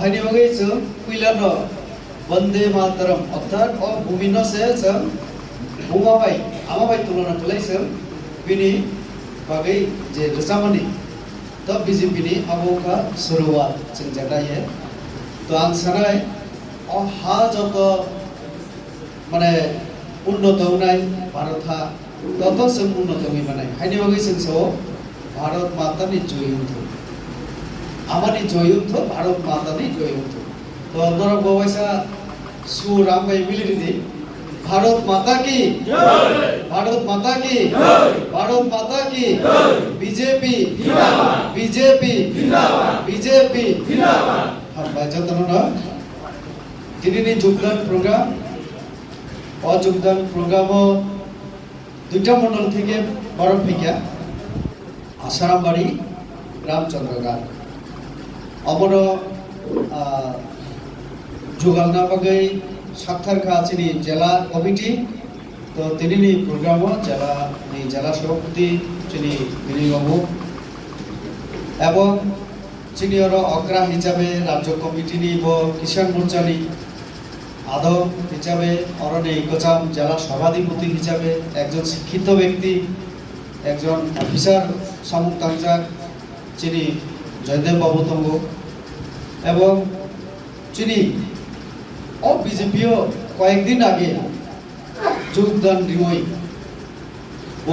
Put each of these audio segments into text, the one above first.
हानि बागै जों कुइलानो वंदे मातरम अर्थात बुमिनो से जों बुमाबाय आमाबाय तुलना खालाय जों बिनि बागै जे रोजाबनि तो बीजेपी नि अबोखा शुरुआत जों जागायो तो आं सानाय हा जत माने उन्नत होनाय भारतहा तत जों उन्नत होई माने हानि बागै जों सो भारत माता नि जयन्ती आमानि जयन्ती भारत माता नि जयन्ती तो नर गवाइसा सुराम भाई मिलिरिदि भारत माता की जय भारत माता की जय भारत माता की जय बीजेपी जिंदाबाद बीजेपी जिंदाबाद बीजेपी जिंदाबाद हम बाजतनो ना दिनैनि जोगदान प्रग्राम अजोगदान प्रग्रामाव दुइटा मंडल থেকে बरफ फैया आसारामबाड़ी रामचंद्र गार अमर जुगालना बागै साक्षारखा चिनी जिला कमिटी तो दिनैनि प्रग्रामाव जिला सभापति चिनी बिनिबाबु एवं सिनियर अग्रा हिसाबै राज्य कमिटिनि किसान मोर्चानि आदव हिसाबै अरने गोजाम जिला सभाधिपति हिसाबै एकजन शिक्षित व्यक्ति एकजन अफिसार सामुक तांजाक चिनी जयदेव बाबू तंगो एवं चिनी बीजेपी कয়েকদিন आगे যোগদান দিবই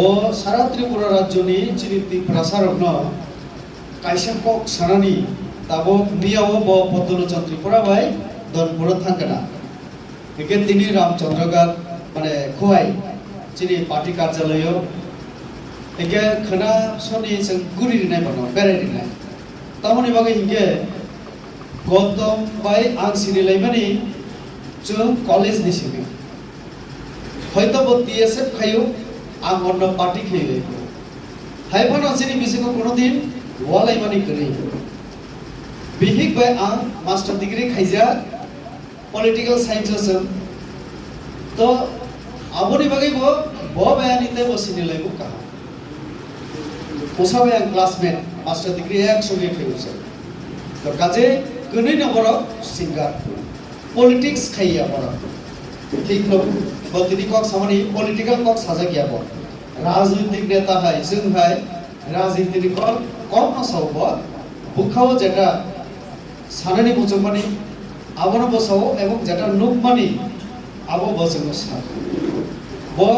ও সারা ত্রিপুরা রাজ্যনি চিনিতি প্রসারগ্ন কাইসাকক সারানি তাবো নিয়াও ব পদ্মলোচন ত্রিপুরা ভাই দনপুর থাঙ্গনা একে তিনি রামচন্দ্রগার মানে খোয়াই চিনি পার্টি কার্যালয় একে খনা সনি जों गुरि दिनाय बनो बेराय दिनाय तामनि बागै हिंगे गौतम भाई आं सिनिलायमानि जों कलेज निसिबि হয়তো টিএসএফ খাইও आं অন্য পার্টি খাইলে हायफाना सिनि बिसिको कोनोदिन वालायमानि गरि बिहिक बाय आं मास्टर डिग्री खाइजा पलिटिकल साइन्सेस तो आबोनि बागै बो बायानिते बसिनिलायबो का पोसाबाय आं क्लासमेट मास्टर डिग्री एक संगे खाइयोसो तो काजे गनै नम्बर सिंगार पॉलिटिक्स खाइया बरा ठीक न बदिनी कक सामानि पॉलिटिकल कक साजा गया ब राजनीतिक नेता है जों है राजनीतिक कम न साव बुखाव जेटा सानानि बुजमानि आबन बसाव एवं जेटा नुकमानि आबो बजनो सा ब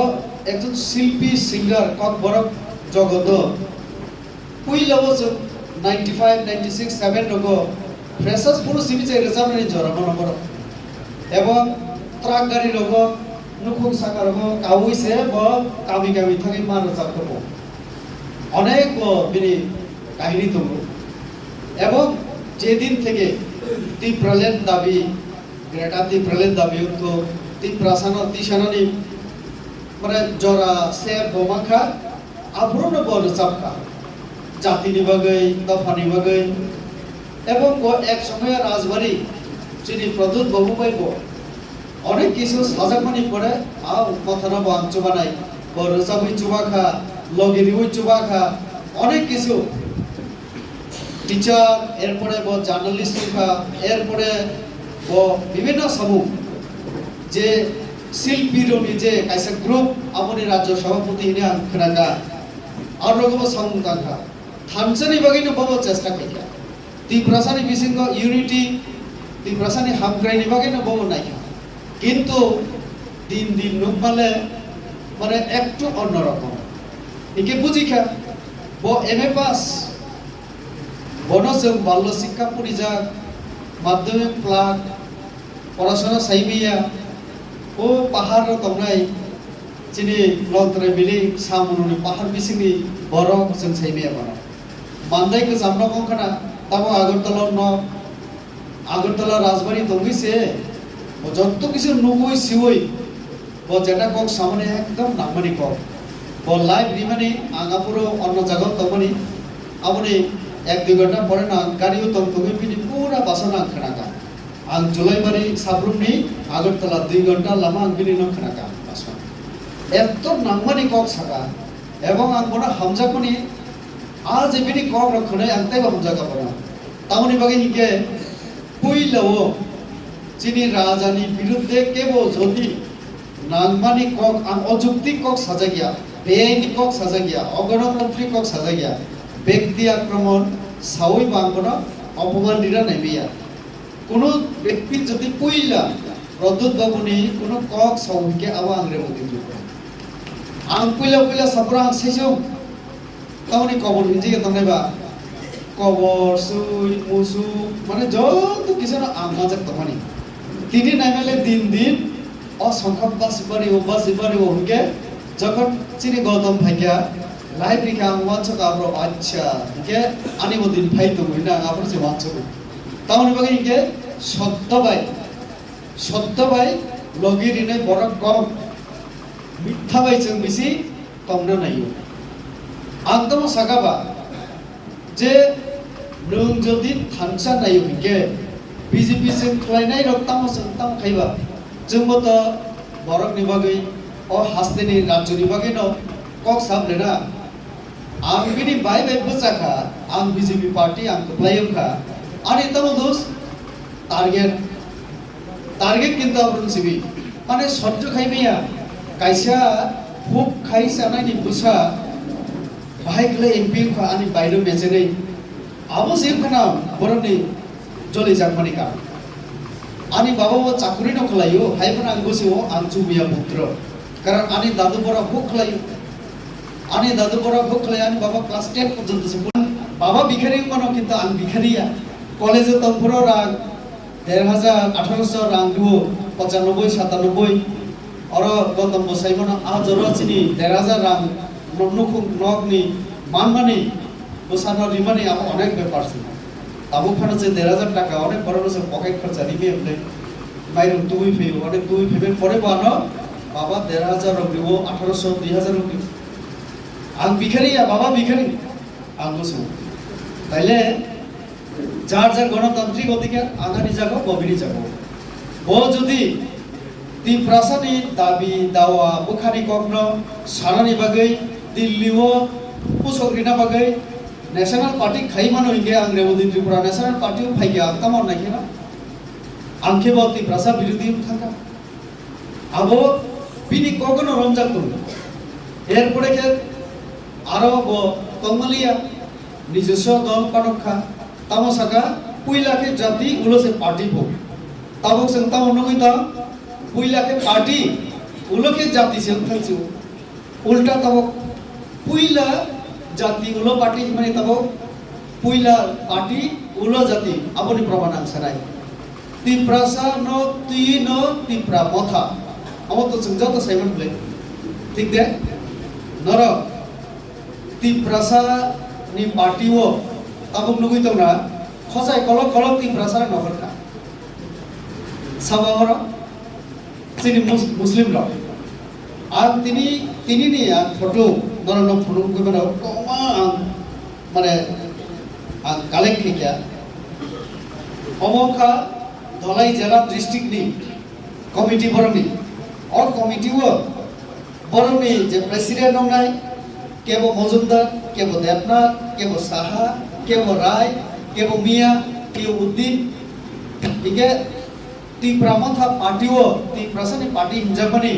एकजन शिल्पी सिंगार कक बरक जगत पुइलाव जों 95 96 7 रगो फ्रेशर्स पुरो सिबिचे रेजाबनि जरा मनबर एवं ट्राक गाड़ी रगो नुखुं साका रगो काउइसे ब कामी कामी थागै मान जाखबो अनेक बिनि काहिनी दङ एवं जेदिन থেকে তীব্রলেন দাবি গ্রেটা তীব্রলেন দাবি তো তীব্রাসানা তিসানানি মানে জরা সে বমাখা আব্রুন বল চাপকা জাতিनि बागै दफानि बागै एवं एक समय राजबाड़ी चिनी प्रदूत बाबू बाइबो अनेक किसु साजाकमानि परे आ कथाना बां चुबानाय बरजाबै चुबाखा लगेरिबै चुबाखा अनेक किसु टीचार एरपरे ब জার্নালিস্ট का एरपरे ब विभिन्न समूह जे शिल्पीरोनि जे काइसा ग्रुप आमनि राज्य सभापति हिने आं खोनागा आरोगबो सामुंदांखा थानसानि बागैनो बबो चेष्टा खाया তীব্রাসানি বিসিঙ্গ ইউনিটি তীব্রাসানি হামগ্রাইনি বাগैनो बबो नायखा কিন্তু দিন দিন নুকমালে মানে একটু অন্যরকম একে বুঝিখা ব এমএ পাস বনসং বাল্য শিক্ষা পরিযাক মাধ্যমিক প্লাগ পড়াশোনা সাইবিয়া ও পাহাড় তংনাই চিনি লন্ত্রে মিলি সামুনুনি পাহাড় বিসিंगनि বরক जों সাইবিয়া বানা मानदायखौ जामना गंखाना ताबो आगरतला राजबाड़ी दंगिसे जत्तो किछु नुगुइ सिवै ब जेटा कक सामने एकदम नामनि कक ब लाइव रिमानि आगापुरो अन्न जागा तमनि आबनि 1-2 घंटा परे ना गाड़ियो तंतुगै बिनि पूरा बासना खनाका आं जुलाइबारि साब्रुमनि आगरतला 2 घंटा लामा आं बिनि न खनाका बासन एकदम नामनि कक साका एवं आं बना हामजाकनि आज बिनि कम रखने अंतै हम जगह पर तामनि बागै हिके পইলাও যিনি রাজানি বিরুদ্ধে কেবল যদি নাংমানি কক অযৌক্তিক কক সাজা গিয়া বেআইনি কক সাজা গিয়া অগণতান্ত্রিক কক সাজা গিয়া ব্যক্তি আক্রমণ সাউই বাঙ্গনা অপমান দিরা নেবিয়া কোনো ব্যক্তি যদি পইলা রদ্দুত বাবুনি কোনো কক সাউকে আবা আংরে মতি আং পইলা সাপরা আং সেজো তাহলে কবর হিঞ্জিকে তাহলে কবর সুই মুসু মানে যত কিছু আং মাজাক তখনই তিনি নাইমেলে দিন দিন অসংখ্য বাসিবারি হুকে যখন চিনি গৌতম ভাইয়া লাইভ রিখা আং ওয়ানছক আব্র আচ্ছা হিকে আনিব দিন ভাই তো না আব্র যে ওয়ানছক তাহলে বাকি হিকে সত্যবাই লগিরিনে বড় কম মিথ্যা বাইছেন বেশি তমনা নাইও আংতম সাকাবা যে নों যদি থানসা নাইও হিকে বিজেপি जों खालायनाय रक्ताम जों खायबा जोंबो त बरकनि बागै अ हास्तेनि राज्यनि बागै न कक साबलेना आं बिनि बाय बसाखा आं बिजेपि पार्टी आं खालायखा आरो तम दोस टारगेट किन्तु आब्रुन सिबि माने सह्य खायबाया कायसा हुक खायसानायनि बुसा बाहायखले एमपि खा आनि बायरो मेजेनै आबो जेखना बरकनि जलि जागमानि का आनी बाबा वो चाकुरी न खलायो हायपन आं गोसो आं जुमिया पुत्र कारण आनी दादु बरा भोग खलायो आनी दादु बरा भोग खलायो आनी बाबा क्लास 10 पर्यंत से बाबा भिखारी मानो किंतु आं भिखारिया कॉलेज तंफुरो रां 1800 रां दुओ 95 97 और गौतम बसाइमन आ जरचिनी 1000 रां ननुखु नगनि मानमानि बसानो रिमानि आम अनेक ব্যাপার ছিল আবু ফানো যে 1000 টাকা অনেক বড় বড় পকেট খরচা দিবি আপনি মাইরুম তুই ফেও অনেক তুই ফেবেন পরে বানো বাবা 10000 রুপিও 1800 2000 রুপি আং ভিখারিয়া বাবা ভিখারি আং বসু তাইলে যার যার গণতান্ত্রিক অধিকার আগানি যাবো গবিনি যাবো ও যদি তি প্রাসানি দাবি দাওয়া বুখারি কগ্ন সারানি বাগৈ দিল্লিও পুসগ্রিনা বাগৈ नेशनल पार्टी खाई मानो हिंगे आं रेवदी त्रिपुरा नेशनल पार्टी फाइ गया तमर नहीं ना आंखे बती प्रसा विरोधी थाका आबो बिनि कखनो रमजाक तो एरपरे के आरो बो तंगलिया নিজস্ব দল পানখা তামসাকা পুইলাকে জাতি উলোসে পার্টি ভো তাবক जों তাম নগিতা পুইলাকে পার্টি উলোকে জাতি जों থাকছো উল্টা তাবক পুইলা जाति उलो पार्टी माने तबो पुइला पार्टी उलो जाति आबोनि प्रमाण आंसराय तिप्रासा न तीन तिप्रा मथा आबो तो जों जत साइमन प्ले ठीक दे नर तिप्रासा नि पार्टी वो ताबो नुगै तोना खसाय कल तिप्रासा नगरका साबावर सिनि मुस्लिम र आं तिनी नि फोटो नरन फोटो गबना कमा माने आं कालेक्ट किया अमखा धलाई जिल्ला डिस्ट्रिक्ट नि कमिटी बरनि और कमिटी वो बरनि जे प्रेसिडेंट नंनाय केबो मजुमदार केबो देवनाथ केबो साहा केबो राय केबो मिया केबो उद्दीन इके ती प्रमथा पार्टी वो ती प्रसनि पार्टी हिंजामनि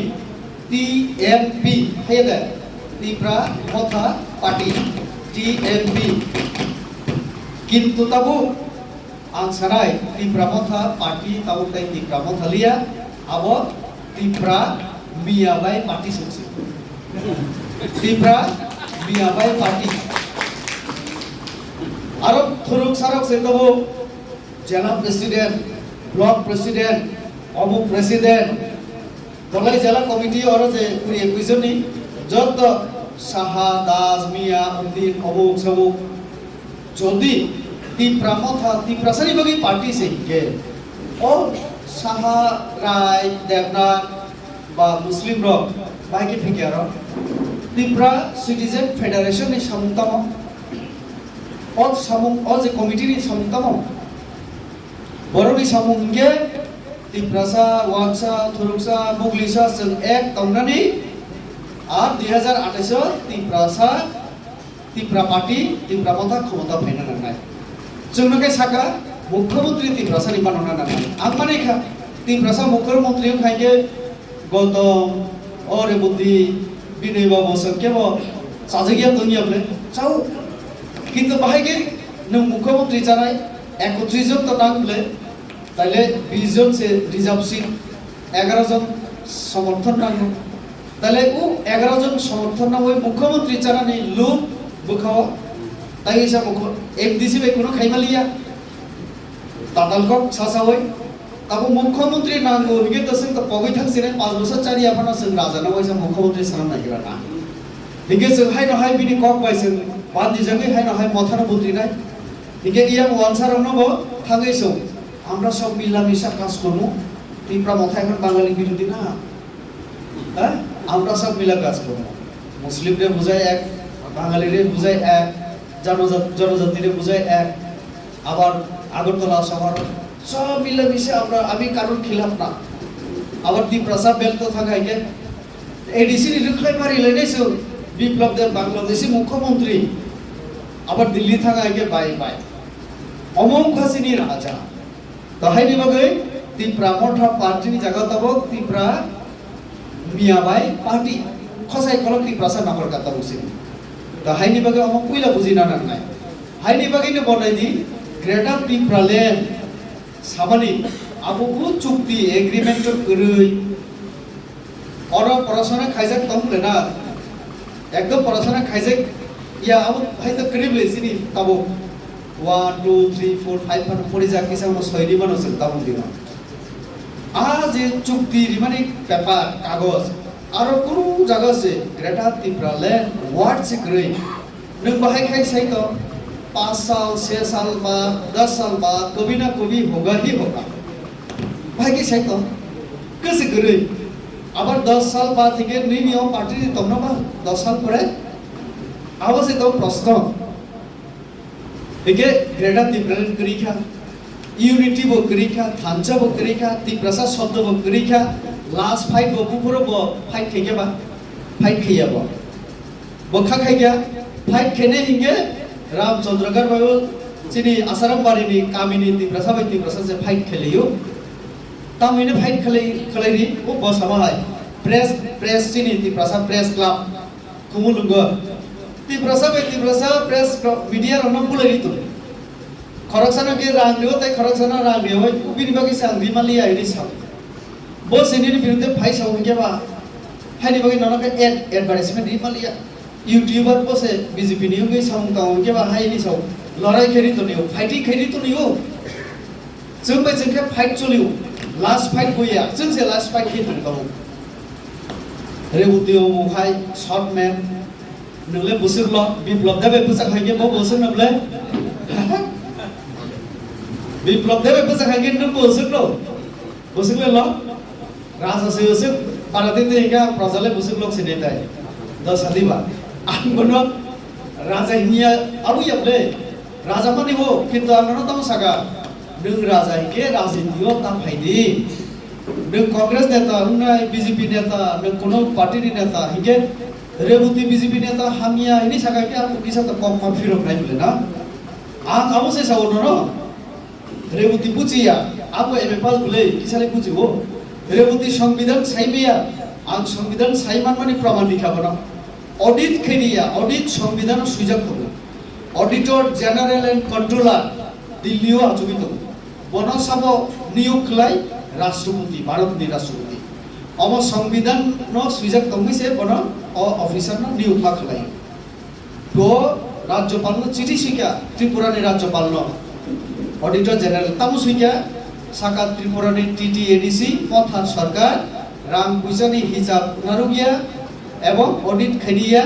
TMP हेदे तीप्रा मथा पार्टी TMP किंतु तबु आं सानाय तीप्रा मथा पार्टी तबु ताई तीप्रा मथा लिया अब तीप्रा मियाबाई पार्टी सोचे तीप्रा मियाबाई पार्टी आरो थुरुक सारक से तबु जिला president block president Abu president Dalai जिला कमिटी और जे कुरी कुजनी जत साहा दास मिया उद्दीन अबुक सबुक जदि तीप्रा मथा तीप्रासानि बगी पार्टी से के ओ साहा राय देवनाथ बा मुस्लिम रो बाकी फेकियार तीप्रा सिटीजन फेडरेशन नि सामुंताम और सामुं और जे कमिटी नि सामुंताम बरनि सामुंगे तीप्रासा वांसा थुरुकसा बुगलिसा जों एक तंगनानि আর 2028 तीप्रा पार्टी तीप्रा मथा क्षमता फाइना नांनाय जोंनोके साका মুখ্যমন্ত্রী ত্রিপুরাসানি বানানা না আং মানে খা ত্রিপুরাসা মুখ্যমন্ত্রী খাইকে গৌতম অরে বুদ্ধি বিনয় বাবু কেব সাজেগিয়া দুনিয়াবলে চাও কিন্তু বাহাইকে নों মুখ্যমন্ত্রী জানাই 31 জন তো নাংলে তাইলে 20 জন সে রিজার্ভ সিট 11 জন সমর্থন নাঙ্গো তাহলে ও 11 জন সমর্থন না ওই মুখ্যমন্ত্রী জানানি লুক বুখাও তাই এসা মুখ্য এফডিসি বে কোনো খাইমালিয়া তাতালকক সাসাওই তাবো মুখ্যমন্ত্রী নাঙ্গো হিগে তসিন তো পগৈ থাকছিনে 5 বছর চারি আফানা সং রাজানা ওইসা মুখ্যমন্ত্রী সালাম নাগিরা না হিগে সং হাই না হাই বিনি কক বাইসেন বাদি জাগে হাই না হাই মথানা মন্ত্রী নাই হিগে ইয়া ওয়ানসার নবো থাঙ্গৈসো আমরা সব মিলামিশা কাজ করব ত্রিপুরা মাথা এখন বাঙালি বিরোধী না হ্যাঁ আমরা সব মিলা কাজ করব মুসলিমদের বুঝায় এক বাঙালিরে বুঝায় এক জনজাতিরে বুঝায় এক আবার আগরতলা শহর সব মিলামিশে আমরা আমি কারোর খিলাফ না আবার ত্রিপুরা বেল্ট থাকায় গে এডিসি রিখলাই মারি লাইনাইছে বিপ্লবদের বাংলাদেশি মুখ্যমন্ত্রী আবার দিল্লি থাকায় গে বাই বাই অমং খাসিনি রাজা তাহাইনি বাগৈ ত্রিপুরা মঠা পার্টিনি জায়গা তাবো ত্রিপুরা মিয়াবাই পার্টি খসাই খলক ত্রিপুরাসা নামর কাতা বুঝি তাহাইনি বাগৈ অমং কইলা বুঝি না নাই হাইনি বাগৈনে বনাই দি গ্রেটার ত্রিপুরা ল্যান্ড সাবানি আবুকু চুক্তি এগ্রিমেন্ট কই অর পড়াশোনা খাইজাক তমলে না একদম পড়াশোনা খাইজাক ইয়া আবু হয়তো করিবলে সিনি তাবো 1 2 3 4 5 মান পড়ে যা কিসা মো সৈরি মানুষ তাবো দিনা আজ এই চুক্তি মানে পেপার কাগজ আর কোন জায়গা আছে গ্রেটার ত্রিপুরা ল্যান্ড ওয়ার্ড से কই नों बाहाय खाइसाय तो 5 साल 6 साल बाद 10 साल बाद कभी ना कभी होगा ही होगा भाई के साय तो कैसे करे আবার 10 साल बाद থেকে নিয়ম পার্টি তোমরা বা 10 साल পরে আবার সে তো প্রশ্ন একে গ্রেটার ত্রিপুরা করিখা ইউনিটি বো করিখা থানচা বো করিখা ত্রিপুরা শব্দ বো করিখা লাস্ট ফাইট বো পুরো বো ফাইট খেগেবা ফাইট খেয়াবো বখা খাইগা ফাইট খেনে হিগে रामचंद्रगढ़ बाबू चिनी आसाराम बारिनी कामिनी ত্রিপুরা बाय ত্রিপুরা से फाइट खेलियो तामिने फाइट खेलाइनि वो बस हाय प्रेस चिनी त्रिपुरा प्रेस क्लब कुमुलुंग त्रिपुरा बाय त्रिपुरा प्रेस मीडिया रन बुलाइनि तो खरकसाना के रांगलियो ताइ खरकसाना रांगलियो बिनि बागै सांग बिमालिया इनि साव बस इनि बिरुद्धे फाइट साव गेबा फाइनि बागै ननका एडभार्टाइजमेंट रिमालिया यूट्यूबर बसे बीजेपी नियो गई साउंड गाउं के बाहाय नि साउ लड़ाई खेरी तो नियो फाइटिंग खेरी तो नियो जों बाय जों के फाइट चलियो लास्ट फाइट गया जों से लास्ट फाइट खेथुं गाउ रेवतियो मुखाय शॉर्ट मैन नोंले बोसोरल बिप्लब देबे बुसा खायगे बो बोसोर नबले बिप्लब देबे बुसा खायगे नों बोसोरल ल राजा से उसे पाराते तेगा प्रजाले बोसोरल सिने ताय दस आदिबा आंगनो राजा हिया अबु याबले राजा माने हो किंतु आंगनो तम सागा नों राजा के राजनीतियो ता फाइदि नों कांग्रेस नेता नों बीजेपी नेता नों कोनो पार्टी नेता हिगे रेवती बीजेपी नेता हामिया इनि सागा के आंगो किसा त कम कम फिरक नाय बोले ना आं आबो से सावनो न रेवती बुचिया आबो एबे पास बोले किसाले बुचिबो रेवती संविधान साइबिया आं संविधान साइमान माने प्रमाण दिखाबो ना ऑडिट खेलिया ऑडिट संविधान सुजाक होबो ऑडिटर जनरल एंड कंट्रोलर दिल्लीओ आजुगित बनसाबो नियोग खलाय राष्ट्रपति भारतनि राष्ट्रपति अब संविधान न सुजाक तंगैसे बन ऑफिसर न नियोग मा खलाय तो राज्यपाल न चिठी सिका त्रिपुरानि राज्यपाल न ऑडिटर जनरल तामु सिका साका त्रिपुरानि टीटीएडीसी पथा सरकार रां पुइसानि हिसाब नारुगिया एवं ऑडिट खैनिया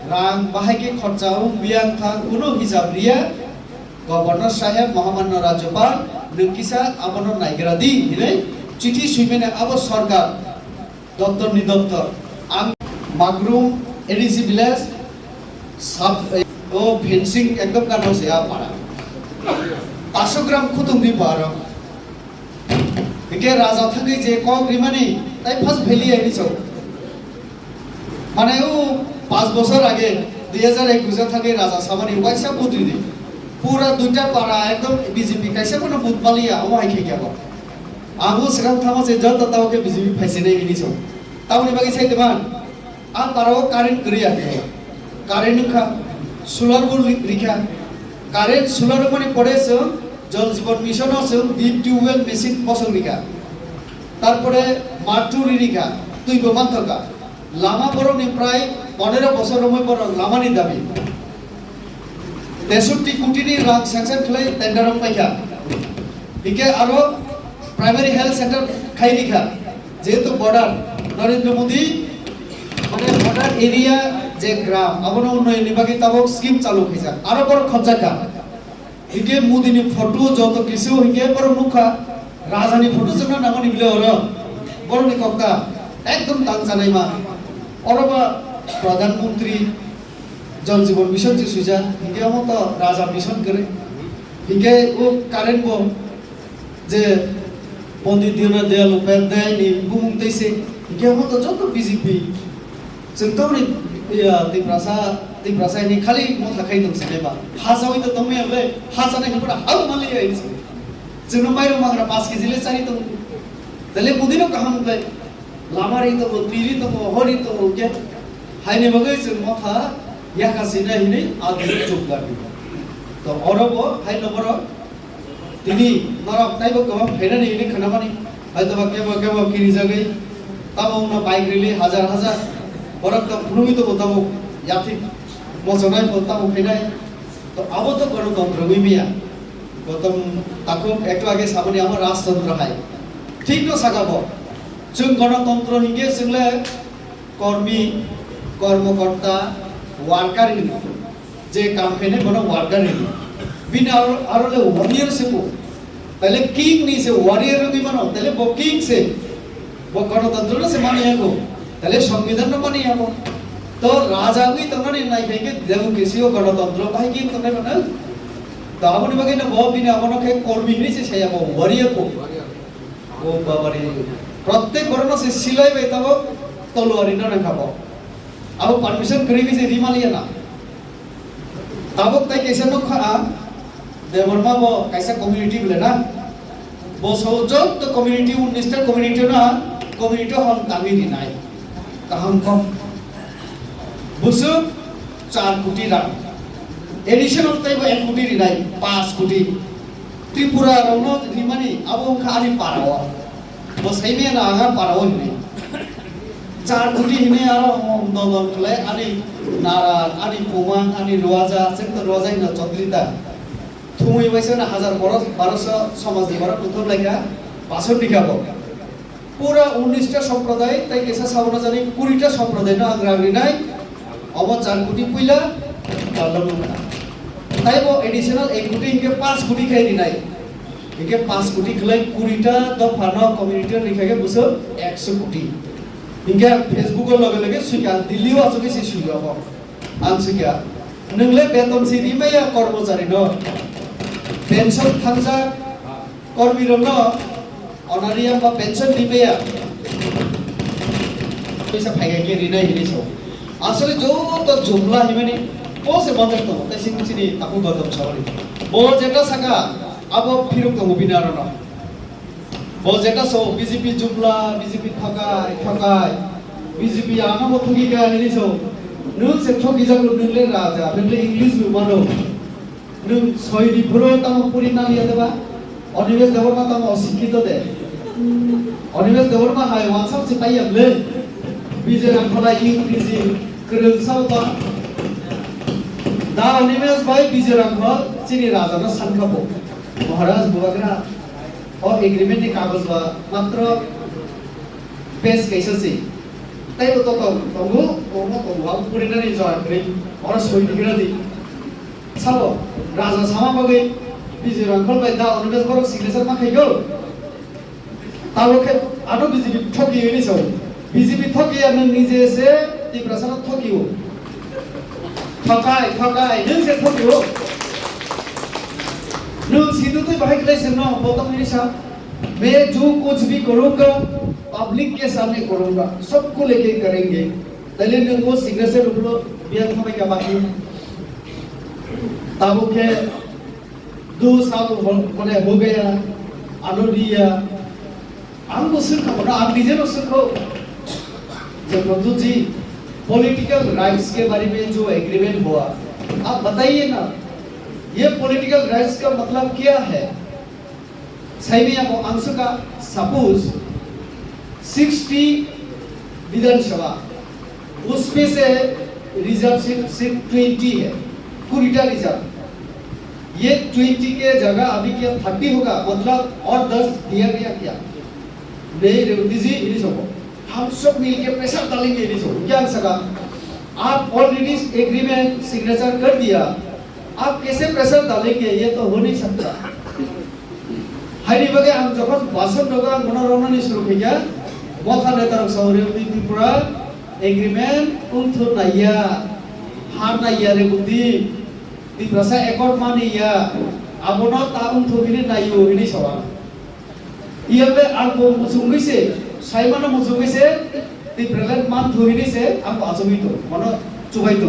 रां बाहायके खर्चाओ बियां था कुनो हिसाब रिया गवर्नर साहेब महामान्य राज्यपाल नोंकिसा आबनो नायग्रादि हिनै चिठी सुइमेने आबो सरकार दफ्तर नि दफ्तर आं मागरुम एडीसी विलेज सब ओ फेंसिंग एकदम कानो से आ पारा 500 ग्राम खुतुम दि पारो एके राजा थांगै जे क ग्रिमानि ताइ फार्स्ट भैली आइनि छौ माने ও 5 বছর আগে 2021 থাকে রাজা সাবানি ওয়াইসা বুদ্রি দি पूरा दुईटा पारा एकदम बीजेपी कैसे कोनो बुथ पालिया ओ हाइ खेया बो आगु सिगां थामा से जत ताव के बीजेपी फैसे नहीं बिनि सो तावनि बागै साइदमान आ पाराव कारेन्ट करिया के कारेन्ट खा सोलार बोर्ड लिखा कारेन्ट सोलार माने पड़े से जल जीवन मिशन से डीप टिউবওয়েল মেশিন বসং লিখা তারপরে মাটুরি লিখা তুই প্রমাণ থাকা লামা বরং প্রায় 15 বছর সময় পর লামানি দাবি 63 কোটি রাং স্যাংশন খাই টেন্ডার পাইখা বিকে আরো প্রাইমারি হেলথ সেন্টার খাই লিখা যেহেতু বর্ডার নরেন্দ্র মোদি মানে বর্ডার এরিয়া যে গ্রাম আবনো উন্নয়ন বিভাগে তাবক স্কিম চালু হইছা আরো বড় খরচাকা হিগে মোদিনি ফটো যত কিছু হিগে বড় মুখা রাজধানী ফটো জন্য নামনি বিলে হল বড়নি কক্কা একদম দান জানাই মা অরবা প্রধানমন্ত্রী জল জীবন মিশন যে সুজা হিগে মতো রাজা মিশন করে হিগে ও কারেন্ট বো যে পণ্ডিত দীনদয়াল উপাধ্যায় নি বুমতেছে হিগে মতো যত বিজেপি जोंथौनि दैफ्रासा नि खालि मथा खाइ दं सेबा हाजावै त तमे अबे हाजानाय खबरा हाउ माले आइस जोंनो माइरो माग्रा 5 केजि ले चारि दं दले बुदिनो गाहाम लै लामारि त तिरि त हरि त के हाइने बगै जों मथा याकासिना हिनै आदि जोगगारि त अरबो हाइ नम्बर तिनि नरक ताइबो गम फेरनि हिनै खनामानि हाइतबा केबो किरि जागै ताबो बाइक रिले हजार हजार बरक भूमि तो बताओ यात्री मौसमाय बताओ फिनाय तो अब तो गणतंत्र मिमिया गौतम ताको एकटो आगे सामने आम राजतंत्र हाय ठीक न सागाबो जों गणतंत्र हिगे जोंले कर्मी कर्मकर्ता वार्कार जे काम फेने गण वार्कार बिन आरोले वॉरियर से को पहले किंग नी से वॉरियर भी मानो पहले वो किंग से वो गणतंत्र से माने को তাহলে সংবিধান মানে আমো তো রাজা গই তংনে নাই খাইকে ডেমোক্রেসিও গণতন্ত্র ভাই কি তংনে মানে তো আপনি বাকি না বহু দিন আমনকে কর্মী হিসে ছায়াবো ওয়ারিয়া কো ও বাবারে প্রত্যেক বর্ণ সে সিলাই বেতাবো তলোয়ারি না খাবো আবো পারমিশন করি গেছে রিমালিয়া না তাবো তাই কেসে ন খা দেবরমা বো কাইসা কমিউনিটি বলে না বো সৌজত তো কমিউনিটি 19টা কমিউনিটি না কমিউনিটি হল তামিরি নাই कहम कम बुसु 4 कोटी रां एडिशनल ताइबो 1 कोटी रिनाय 5 कोटी त्रिपुरा रौनो रिमानि आबो खानि पारावा बसाइमे ना आगा पारावा हिने 4 कोटी हिने आरो दलन खले आनि नारा आनि पोमा आनि रोजा सेंत रोजा हिना चद्रिता थुमै बैसो ना 1200 समाज दिबरा कुथर लागा पासर दिखाबो पूरा 19टा সম্প্রদায় তাই কেসা সাবনা জানি 20টা সম্প্রদায় না আগ্রাগ্রি নাই অব 4 কোটি পইলা পারলাম না তাইবো এডিশনাল 1 কোটি ইনকে 5 কোটি খাই দি নাই ইনকে 5 কোটি খলাই 20টা দফানো কমিউনিটি লিখাকে বুঝো 100 কোটি ইনকে ফেসবুকের লগে লগে সুইকা দিল্লিও আছে সে সুইকা হব আন সুইকা নংলে বেতন সিদি মাইয়া কর্মচারী ন পেনশন থাংজা কর্মী রন অনারিয়াম বা পেনশন দিবেয়া পয়সা ফাইগা কে রিনা হিনি সব আসলে যত জুমলা হিমানি পোসে বন্ধ তো তাই সিংচিনি আপু গতম সবাই বো যেটা সাকা আব ফিরুক তো বিনার না বো যেটা সো বিজেপি জুমলা বিজেপি ঠকাই বিজেপি আনামো ঠকি কা হিনি সব নুন সে ঠকি যাগলো নুনলে রাজা নুনলে ইংলিশ মানো নুন সয়রি পুরো তাম পুরি না লিয়া দেবা অনিমেষ দেবর্মা তাম অশিক্ষিত দে অনিমেষ দেবর্মা হাই ওয়াটসঅ্যাপ সে পাইয়াবলে বিজে রামফলা ইংরেজি ক্রংসাউতা दा অনিমেষ ভাই বিজে রামফল চিনি রাজানো সানখাবো মহারাজ বুবাগরা ও এগ্রিমেন্ট কাগজ বা মাত্র পেজ কেসেছি তাই তো তঙ্গু ওমো তঙ্গু পুরিনানি জয়গ্রি ওরা সই দিগরা দি সাবো রাজা সামা বাগে বিজে রামফল ভাই दा অনিমেষ বড় সিগনেচার মা খাইগো তালকে আরো বিজেপি ঠকি হইনি সব বিজেপি ঠকি আর নিজে এসে ত্রিপুরা ঠকিও ঠকাই नों से ঠকিও नों सीधे तो भाई क्लेश न बोतम मेरे साथ मैं जो कुछ भी करूंगा पब्लिक के सामने करूंगा सबको लेके करेंगे तले नों वो सिग्नेचर उठलो बिया तुम्हें क्या बाकी ताबो के दो साल माने हो गया आलो दिया आंगो सिर्फ ना आप निजे लो सिर्फ जब नंदू जी पॉलिटिकल राइट्स के बारे में जो एग्रीमेंट हुआ आप बताइए ना ये पॉलिटिकल राइट्स का मतलब क्या है सही में आपको आंसर का सपोज 60 विधानसभा उसमें से रिजर्व सिर्फ 20 है कुरिटा रिजर्व ये 20 के जगह अभी क्या 30 होगा मतलब और 10 दिया गया क्या नहीं रेवती जी इन्हीं सबको हम सब मिलके प्रेशर डालेंगे इन्हीं सबको क्या सका आप ऑलरेडी एग्रीमेंट सिग्नेचर कर दिया आप कैसे प्रेशर डालेंगे ये तो हो नहीं सकता हाइडी बगे हम जब भाषण दोगा मनोरंजन शुरू किया बहुत सारे तरफ से रेवती त्रिपुरा एग्रीमेंट उन्थो नाया हार नाया रेवती त्रिपुरा एकॉर्ड मानिया abono ta untho bini nayo ini sawa iyabe albo musungui se saimana musungui se Tripura मान थोड़ी से हम आजमी तो मनो चुबाई तो